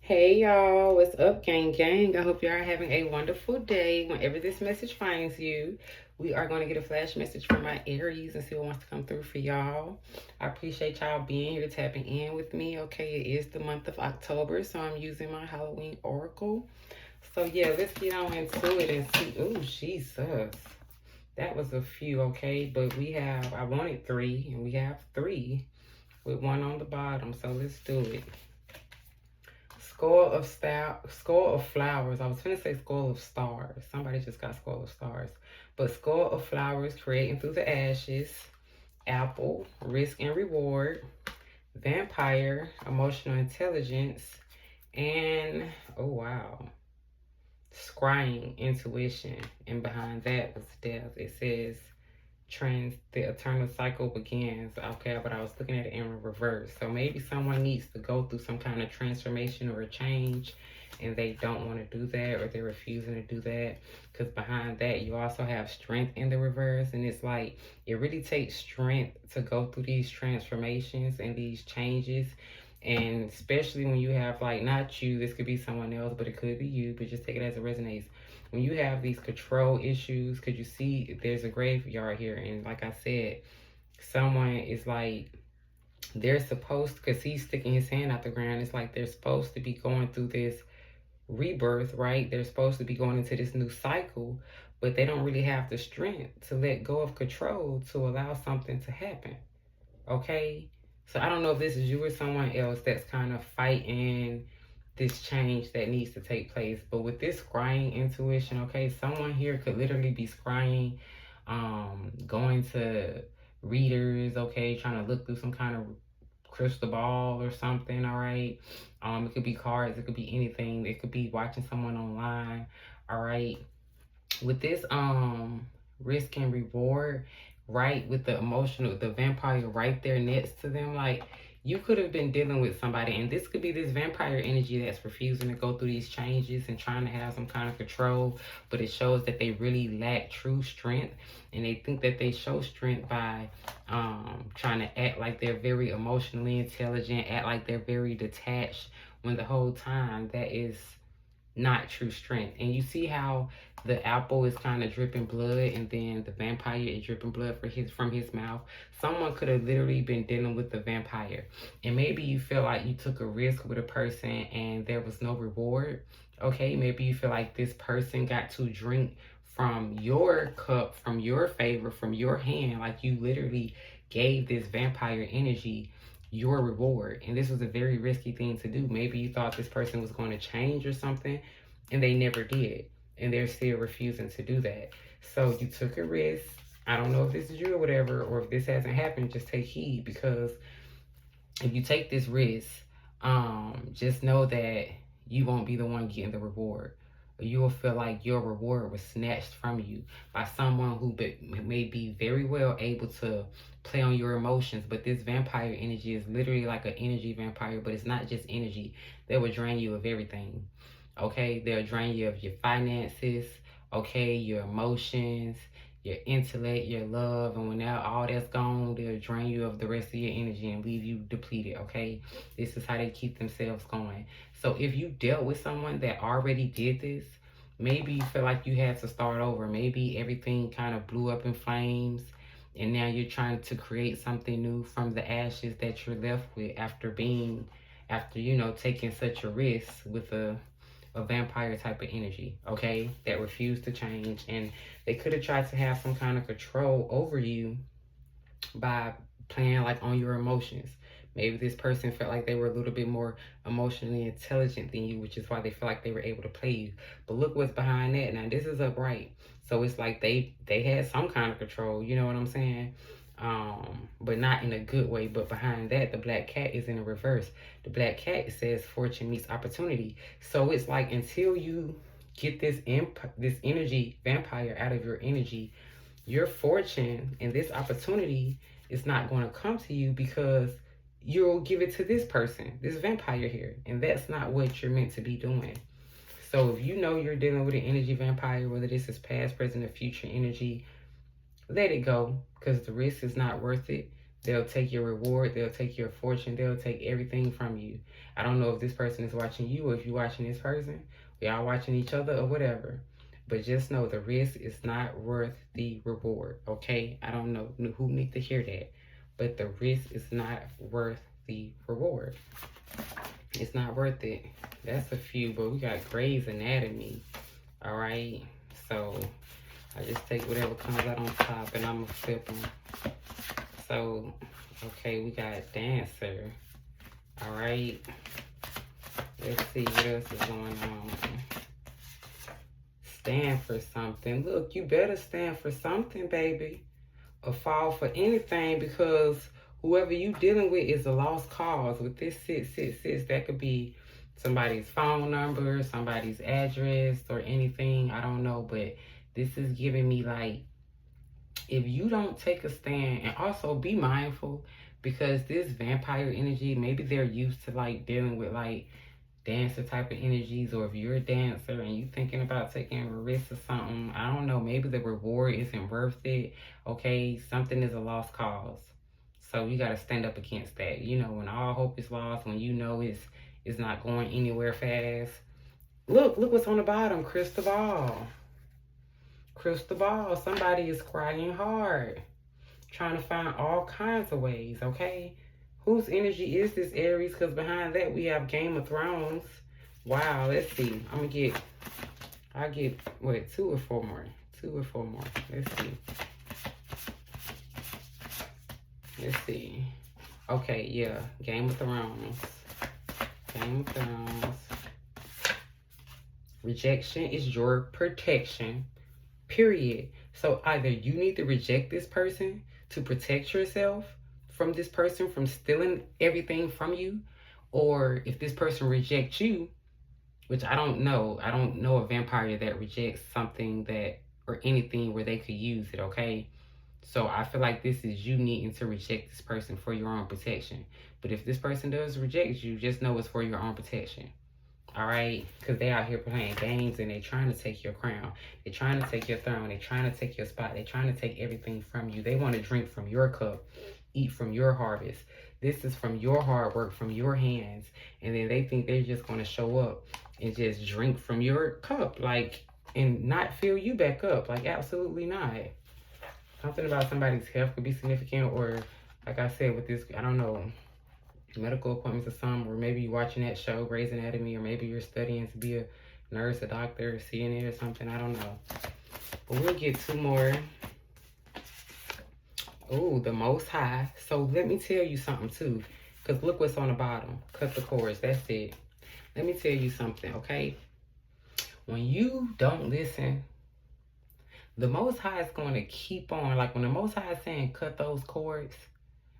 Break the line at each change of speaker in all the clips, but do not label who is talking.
Hey y'all, what's up, gang? I hope you are having a wonderful day. Whenever this message finds you, we are going to get a flash message from my Aries and see what wants to come through for y'all. I appreciate y'all being here, tapping in with me. Okay, it is the month of October, so I'm using my Halloween Oracle. So yeah, let's get on into it and see. Oh, Jesus. That was a few, okay? But I wanted three, and we have three with one on the bottom, so let's do it. Score of flowers. I was gonna say score of stars. Somebody just got score of stars. But score of flowers, creating through the ashes. Apple, risk and reward. Vampire, emotional intelligence. And, oh wow, scrying, intuition. And behind that was death. It says the eternal cycle begins. Okay, but I was looking at it in reverse. So maybe someone needs to go through some kind of transformation or a change, and they don't want to do that, or they're refusing to do that. Because behind that, you also have strength in the reverse, and it's like it really takes strength to go through these transformations and these changes. And especially when you have, like, not you, this could be someone else, but it could be you, but just take it as it resonates. When you have these control issues, because you see there's a graveyard here, and like I said, someone is like, they're supposed, because he's sticking his hand out the ground, it's like they're supposed to be going through this rebirth, right? They're supposed to be going into this new cycle, but they don't really have the strength to let go of control to allow something to happen. Okay, so I don't know if this is you or someone else that's kind of fighting this change that needs to take place. But with this scrying intuition, okay, someone here could literally be scrying, going to readers, okay, trying to look through some kind of crystal ball or something, all right. It could be cards, it could be anything, it could be watching someone online, all right. With this risk and reward, right, with the emotional, the vampire right there next to them, like, you could have been dealing with somebody, and this could be this vampire energy that's refusing to go through these changes and trying to have some kind of control, but it shows that they really lack true strength, and they think that they show strength by trying to act like they're very emotionally intelligent, act like they're very detached, when the whole time that is not true strength. And you see how the apple is kind of dripping blood, and then the vampire is dripping blood from his mouth. Someone could have literally been dealing with the vampire, and maybe you feel like you took a risk with a person and there was no reward. Okay, maybe you feel like this person got to drink from your cup, from your favor, from your hand, like you literally gave this vampire energy your reward. And this was a very risky thing to do. Maybe you thought this person was going to change or something, and they never did. And they're still refusing to do that. So you took a risk. I don't know if this is you or whatever, or if this hasn't happened, just take heed, because if you take this risk, just know that you won't be the one getting the reward. You will feel like your reward was snatched from you by someone who may be very well able to play on your emotions. But this vampire energy is literally like an energy vampire, but it's not just energy. They will drain you of everything. Okay, they'll drain you of your finances, okay, your emotions, your intellect, your love, and when all that's gone, they'll drain you of the rest of your energy and leave you depleted, okay? This is how they keep themselves going. So if you dealt with someone that already did this, maybe you feel like you had to start over. Maybe everything kind of blew up in flames, and now you're trying to create something new from the ashes that you're left with after taking such a risk with a vampire type of energy, okay, that refused to change. And they could have tried to have some kind of control over you by playing like on your emotions. Maybe this person felt like they were a little bit more emotionally intelligent than you, which is why they feel like they were able to play you. But look what's behind that. Now this is upright. So it's like they had some kind of control, you know what I'm saying? But not in a good way. But behind that, the black cat is in a reverse. The black cat says fortune meets opportunity. So it's like until you get this energy vampire out of your energy, your fortune and this opportunity is not going to come to you, because you'll give it to this person, this vampire here, and that's not what you're meant to be doing. So if you know you're dealing with an energy vampire, whether this is past, present, or future energy, let it go, because the risk is not worth it. They'll take your reward. They'll take your fortune. They'll take everything from you. I don't know if this person is watching you or if you're watching this person. We all watching each other or whatever. But just know the risk is not worth the reward, okay? I don't know who need to hear that. But the risk is not worth the reward. It's not worth it. That's a few, but we got Grey's Anatomy, all right? So I just take whatever comes out on top and I'm going to flip them. So, okay, we got Dancer, all right? Let's see what else is going on. Stand for something. Look, you better stand for something, baby. Or fall for anything, because whoever you dealing with is a lost cause. With this 666, that could be somebody's phone number, somebody's address, or anything. I don't know, but this is giving me like, if you don't take a stand, and also be mindful, because this vampire energy, maybe they're used to like dealing with like dancer type of energies, or if you're a dancer and you thinking about taking a risk or something, I don't know, maybe the reward isn't worth it, okay? Something is a lost cause. So you got to stand up against that. You know, when all hope is lost, when you know it's not going anywhere fast. Look what's on the bottom, crystal ball. Crystal ball, somebody is crying hard, trying to find all kinds of ways, okay? Whose energy is this, Aries? Because behind that, we have Game of Thrones. Wow, let's see. I'll get, what, 2 or 4 more? 2 or 4 more. Let's see. Let's see. Okay, yeah. Game of Thrones. Game of Thrones. Rejection is your protection. Period. So either you need to reject this person to protect yourself from this person from stealing everything from you, or if this person rejects you, which I don't know a vampire that rejects something that, or anything where they could use it, okay? So I feel like this is you needing to reject this person for your own protection. But if this person does reject you, just know it's for your own protection. All right? Because they out here playing games and they trying to take your crown. They're trying to take your throne. They're trying to take your spot. They're trying to take everything from you. They want to drink from your cup, eat from your harvest. This is from your hard work, from your hands. And then they think they're just going to show up and just drink from your cup, like, and not fill you back up. Like, absolutely not. Something about somebody's health could be significant, or like I said with this, I don't know, medical appointments or something, or maybe you're watching that show, Grey's Anatomy, or maybe you're studying to be a nurse, a doctor, a CNA or something. I don't know. But we'll get 2 more. Oh, the Most High. So let me tell you something too, because look what's on the bottom. Cut the cords. That's it. Let me tell you something, okay? When you don't listen, the Most High is going to keep on. Like when the Most High is saying cut those cords,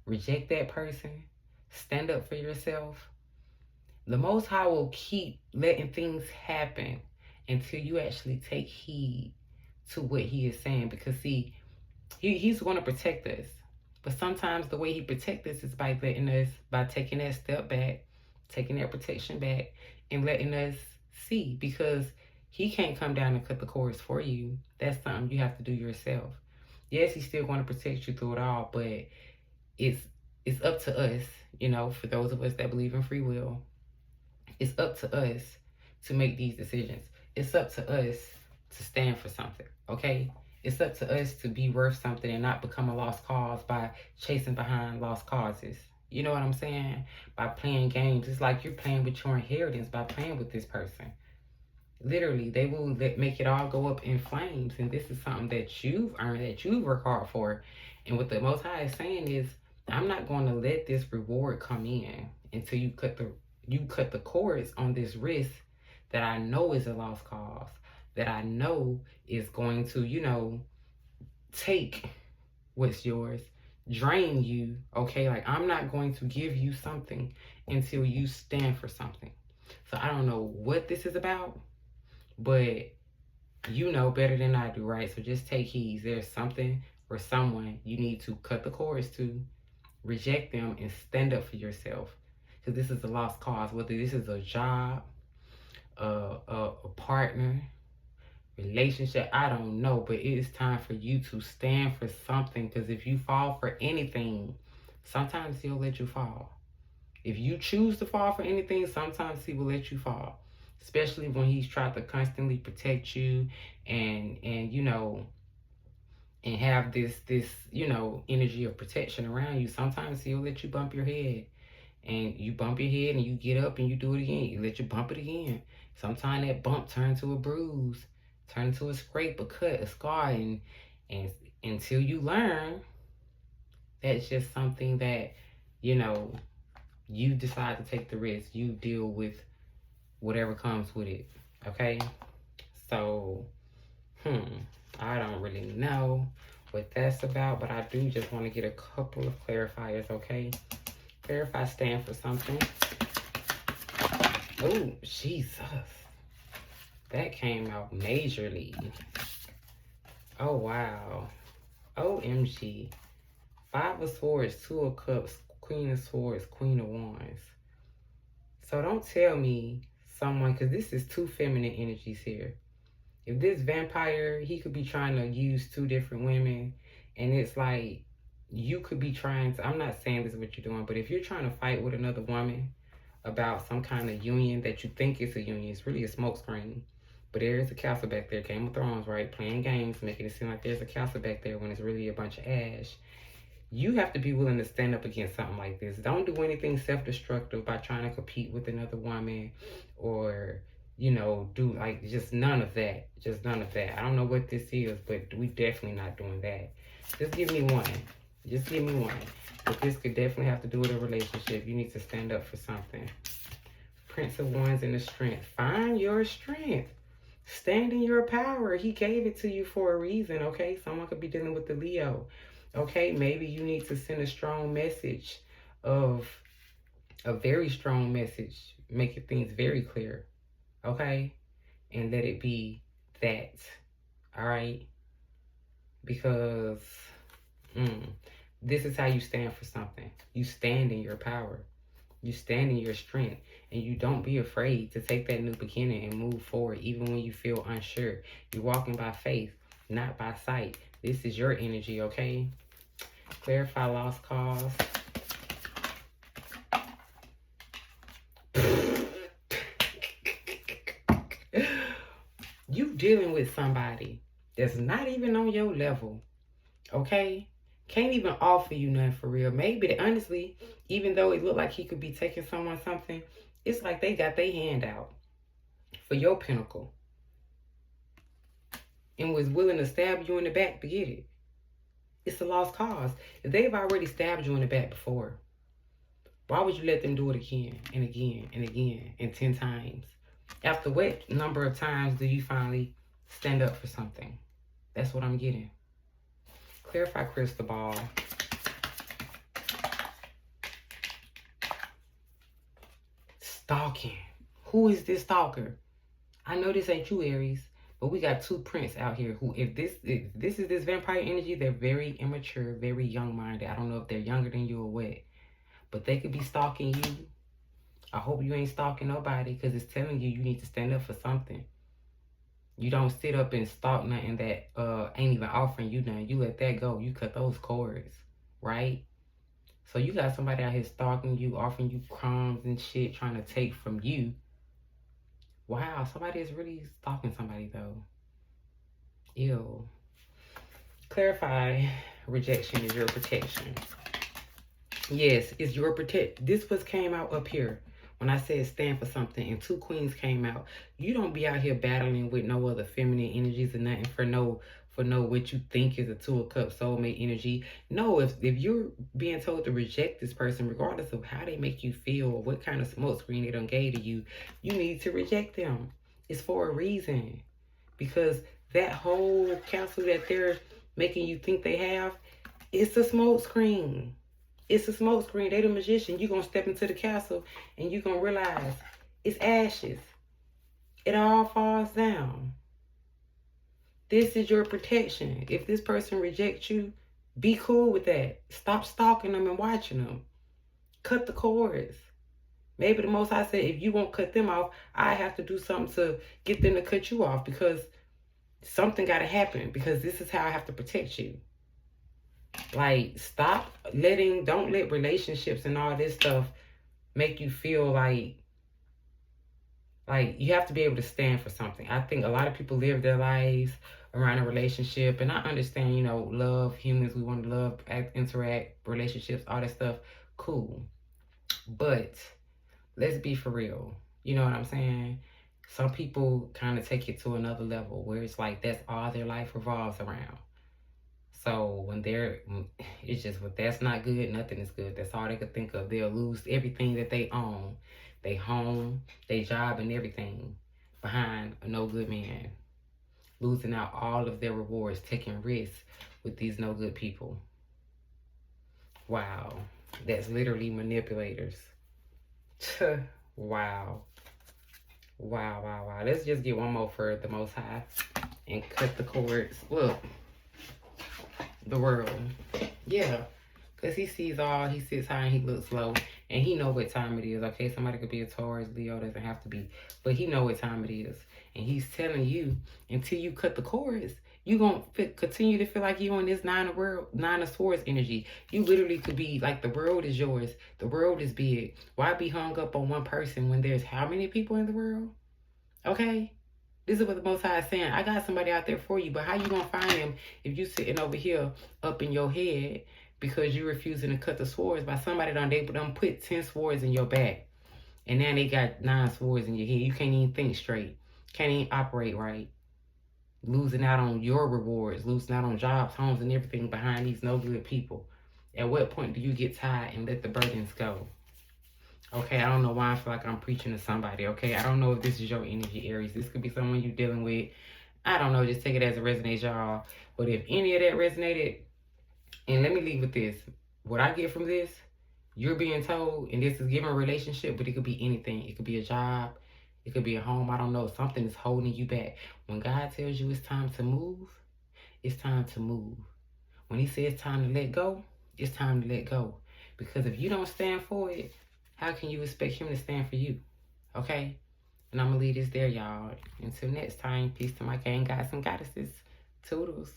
reject that person, stand up for yourself, the Most High will keep letting things happen until you actually take heed to what he is saying. Because see, he's going to protect us. But sometimes the way he protects us is by letting us, by taking that step back, taking that protection back, and letting us see. Because he can't come down and cut the cords for you. That's something you have to do yourself. Yes, he's still going to protect you through it all, but it's up to us, you know, for those of us that believe in free will. It's up to us to make these decisions. It's up to us to stand for something, okay? It's up to us to be worth something and not become a lost cause by chasing behind lost causes. You know what I'm saying? By playing games. It's like you're playing with your inheritance by playing with this person. Literally, they will make it all go up in flames. And this is something that you've earned, that you've worked hard for. And what the Most High is saying is, I'm not going to let this reward come in until you cut the cords on this risk that I know is a lost cause, that I know is going to, you know, take what's yours, drain you, okay? Like, I'm not going to give you something until you stand for something. So I don't know what this is about, but you know better than I do, right? So just take heed. There's something or someone you need to cut the cords to, reject them, and stand up for yourself. Because this is a lost cause, whether this is a job, a partner, relationship, I don't know, but it is time for you to stand for something. Because if you fall for anything, Sometimes he'll let you fall. If you choose to fall for anything, sometimes he will let you fall. Especially when he's tried to constantly protect you and you know, and have this you know, energy of protection around you. Sometimes he'll let you bump your head, and you bump your head and you get up and you do it again. You let you bump it again. Sometimes that bump turns to a bruise, turn to a scrape, a cut, a scar, and until you learn, that's just something that, you know, you decide to take the risk. You deal with whatever comes with it. Okay? So, I don't really know what that's about, but I do just want to get a couple of clarifiers, okay? Clarify stand for something. Oh, Jesus. That came out majorly. Oh, wow. OMG. Five of Swords, Two of Cups, Queen of Swords, Queen of Wands. So don't tell me someone, because this is two feminine energies here. If this vampire, he could be trying to use two different women, and it's like, you could be trying to, I'm not saying this is what you're doing, but if you're trying to fight with another woman about some kind of union that you think is a union, it's really a smokescreen. But there is a castle back there, Game of Thrones, right? Playing games, making it seem like there's a castle back there when it's really a bunch of ash. You have to be willing to stand up against something like this. Don't do anything self-destructive by trying to compete with another woman, or, you know, do like, just none of that. Just none of that. I don't know what this is, but we definitely not doing that. Just give me one. Just give me one. But this could definitely have to do with a relationship. You need to stand up for something. Prince of Wands and the strength. Find your strength. Stand in your power. He gave it to you for a reason, okay? Someone could be dealing with the Leo. Okay, maybe you need to send a strong message, of a very strong message, making things very clear, okay? And let it be that, all right? Because this is how you stand for something. You stand in your power. You stand in your strength, and you don't be afraid to take that new beginning and move forward, even when you feel unsure. You're walking by faith, not by sight. This is your energy, okay? Clarify lost cause. You dealing with somebody that's not even on your level, okay? Can't even offer you nothing for real. Maybe, honestly, even though it looked like he could be taking someone something, it's like they got their hand out for your pinnacle and was willing to stab you in the back to get it. It's a lost cause. If they've already stabbed you in the back before, why would you let them do it again and again and again and 10 times? After what number of times do you finally stand up for something? That's what I'm getting. Clarify crystal ball. Stalking. Who is this stalker? I know this ain't you, Aries, but we got two prince out here who, if this is this vampire energy, they're very immature, very young-minded. I don't know if they're younger than you or what, but they could be stalking you. I hope you ain't stalking nobody, because it's telling you you need to stand up for something. You don't sit up and stalk nothing that ain't even offering you nothing. You let that go. You cut those cords, right? So you got somebody out here stalking you, offering you crumbs and shit, trying to take from you. Wow, somebody is really stalking somebody though. Ew. Clarify rejection is your protection. Yes, it's your protect. This was came out up here when I said stand for something, and two queens came out. You don't be out here battling with no other feminine energies or nothing for no what you think is a Two of Cups soulmate energy. No, if you're being told to reject this person, regardless of how they make you feel or what kind of smoke screen they done gave to you, you need to reject them. It's for a reason. Because that whole castle that they're making you think they have, it's a smoke screen. It's a smoke screen. They the magician. You're going to step into the castle and you're going to realize it's ashes. It all falls down. This is your protection. If this person rejects you, be cool with that. Stop stalking them and watching them. Cut the cords. Maybe the Most High said, if you won't cut them off, I have to do something to get them to cut you off, because something got to happen, because this is how I have to protect you. Like, don't let relationships and all this stuff make you feel like you have to be able to stand for something. I think a lot of people live their lives around a relationship, and I understand, love humans, we want to love, act, interact, relationships, all that stuff. Cool. But let's be for real. You know what I'm saying? Some people kind of take it to another level where it's like that's all their life revolves around. So it's just, well, that's not good, nothing is good. That's all they could think of. They'll lose everything that they own, they home, they job, and everything behind a no good man. Losing out all of their rewards, taking risks with these no good people. Wow. That's literally manipulators. Wow. Wow, wow, wow. Let's just get one more for the Most High and cut the cords. Look, the world. Yeah. Because he sees all, he sits high and he looks low. And he know what time it is, okay? Somebody could be a Taurus, Leo, doesn't have to be. But he know what time it is. And he's telling you, until you cut the cords, you going to continue to feel like you on this nine of swords energy. You literally could be like, the world is yours. The world is big. Why be hung up on one person when there's how many people in the world? Okay? This is what the Most High is saying. I got somebody out there for you, but how you going to find him if you sitting over here up in your head because you refusing to cut the swords by somebody they put 10 swords in your back. And now they got 9 swords in your head. You can't even think straight. Can't even operate right. Losing out on your rewards, losing out on jobs, homes, and everything behind these no good people. At what point do you get tired and let the burdens go? Okay, I don't know why I feel like I'm preaching to somebody, okay? I don't know if this is your energy, Aries. This could be someone you're dealing with. I don't know. Just take it as it resonates, y'all. But if any of that resonated, and let me leave with this. What I get from this, you're being told, and this is given a relationship, but it could be anything. It could be a job. It could be a home. I don't know. Something is holding you back. When God tells you it's time to move, it's time to move. When he says it's time to let go, it's time to let go. Because if you don't stand for it, how can you expect him to stand for you? Okay? And I'm going to leave this there, y'all. Until next time, peace to my gang guys and goddesses. Toodles.